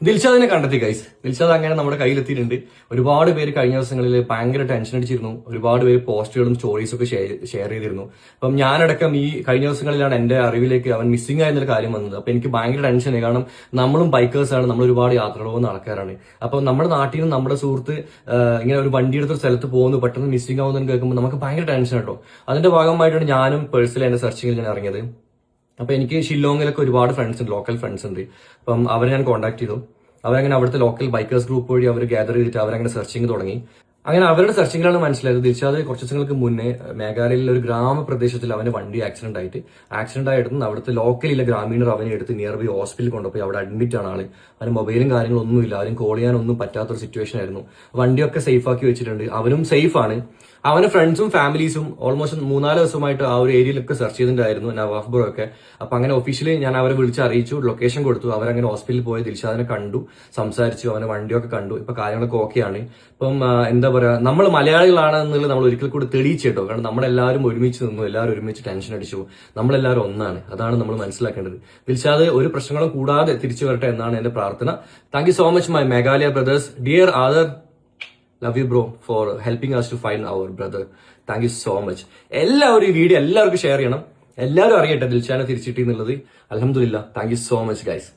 ദിൽഷാദിനെ കണ്ടെത്തി ഗൈസ്. ദിൽഷാദ് അങ്ങനെ നമ്മുടെ കയ്യിലെത്തിയിട്ടുണ്ട്. ഒരുപാട് പേര് കഴിഞ്ഞ ദിവസങ്ങളിൽ ഭയങ്കര ടെൻഷൻ അടിച്ചിരുന്നു. ഒരുപാട് പേര് പോസ്റ്റുകളും സ്റ്റോറീസും ഒക്കെ ഷെയർ ചെയ്തിരുന്നു. അപ്പം ഞാനടക്കം ഈ കഴിഞ്ഞ ദിവസങ്ങളിലാണ് എന്റെ അറിവിലേക്ക് അവൻ മിസ്സിംഗ് ആയെന്നൊരു കാര്യം വന്നത്. അപ്പൊ എനിക്ക് ഭയങ്കര ടെൻഷനായി. കാരണം നമ്മളും ബൈക്കേഴ്സാണ്, നമ്മൾ ഒരുപാട് യാത്രകൾ പോകുന്ന ആൾക്കാരാണ്. അപ്പൊ നമ്മുടെ നാട്ടിൽ നിന്ന് നമ്മുടെ സുഹൃത്ത് ഇങ്ങനെ ഒരു വണ്ടി എടുത്ത സ്ഥലത്ത് പോകുന്നു, പെട്ടെന്ന് മിസ്സിംഗ് ആവുന്നതെന്ന് കേൾക്കുമ്പോൾ നമുക്ക് ഭയങ്കര ടെൻഷൻ കേട്ടോ. അതിന്റെ ഭാഗമായിട്ടാണ് ഞാനും പേഴ്സണലി എന്റെ സെർച്ചിങ്ങിൽ ഞാൻ ഇറങ്ങിയത്. അപ്പൊ എനിക്ക് ഷില്ലോങ്ങിലൊക്കെ ഒരുപാട് ഫ്രണ്ട്സ് ഉണ്ട്, ലോക്കൽ ഫ്രണ്ട്സ് ഉണ്ട്. അപ്പം അവരെ ഞാൻ കോൺടാക്ട് ചെയ്തു. അവരങ്ങനെ അവിടുത്തെ ലോക്കൽ ബൈക്കേഴ്സ് ഗ്രൂപ്പ് വഴി അവർ ഗ്യാദർ ചെയ്തിട്ട് അവരങ്ങനെ സെർച്ചിങ് തുടങ്ങി. അങ്ങനെ അവരുടെ സെർച്ചിങ്ങിലാണ് മനസ്സിലായത് ദിൽഷാദ് കുറച്ച് ദിവസങ്ങൾക്ക് മുന്നേ മേഘാലയയിലെ ഒരു ഗ്രാമപ്രദേശത്തിൽ അവന് വണ്ടി ആക്സിഡന്റ് ആയിട്ട് അവിടുത്തെ ലോക്കലിലെ ഗ്രാമീണർ അവനെ എടുത്ത് നിയർ ബൈ ഹോസ്പിറ്റലിൽ കൊണ്ടുപോയി അവിടെ അഡ്മിറ്റ് ആണ് ആള്. അവന് മൊബൈലും കാര്യങ്ങളൊന്നുമില്ല, ആരും കോൾ ചെയ്യാനൊന്നും പറ്റാത്തൊരു സിറ്റുവേഷൻ ആയിരുന്നു. വണ്ടിയൊക്കെ സേഫ് ആക്കി വെച്ചിട്ടുണ്ട്, അവനും സേഫ് ആണ്. അവന്റെ ഫ്രണ്ട്സും ഫാമിലീസും ഓൾമോസ്റ്റ് 3-4 ദിവസമായിട്ട് ആ ഒരു ഏരിയയിലൊക്കെ സെർച്ച് ചെയ്തിട്ടുണ്ടായിരുന്നു, നവാഫ് ബ്രോ ഒക്കെ. അപ്പൊ അങ്ങനെ ഒഫീഷ്യലി ഞാൻ അവരെ വിളിച്ച് അറിയിച്ചു, ലൊക്കേഷൻ കൊടുത്തു. അവരങ്ങനെ ഹോസ്പിറ്റലിൽ പോയി ദിൽഷാദിനെ കണ്ടു, സംസാരിച്ചു, അവന്റെ വണ്ടിയൊക്കെ കണ്ടു. ഇപ്പൊ കാര്യങ്ങളൊക്കെ ഓക്കെയാണ്. ഇപ്പം എന്താ പറയാ, നമ്മൾ മലയാളികളാണ് എന്നുള്ളത് നമ്മൾ ഒരിക്കൽ കൂടി തെളിയിച്ചേട്ടോ. കാരണം നമ്മളെല്ലാവരും ഒരുമിച്ച് നിന്നു, എല്ലാവരും ഒരുമിച്ച് ടെൻഷൻ അടിച്ചു, നമ്മളെല്ലാവരും ഒന്നാണ്. അതാണ് നമ്മൾ മനസ്സിലാക്കേണ്ടത്. ദിൽഷാദ് ഒരു പ്രശ്നങ്ങളും കൂടാതെ തിരിച്ചു വരട്ടെ എന്നാണ് എന്റെ പ്രാർത്ഥന. Thank you so much my Meghalaya brothers. Dear other, love you bro for helping us to find our brother. Thank you so much. എല്ലാവരും ഈ വീഡിയോ എല്ലാവർക്കും ഷെയർ ചെയ്യണം, എല്ലാവരും അറിയട്ടെ ദിൽഷാനെ തിരിച്ചിട്ട് എന്നുള്ളത്. അൽഹംദുലില്ലാ. Thank you so much guys.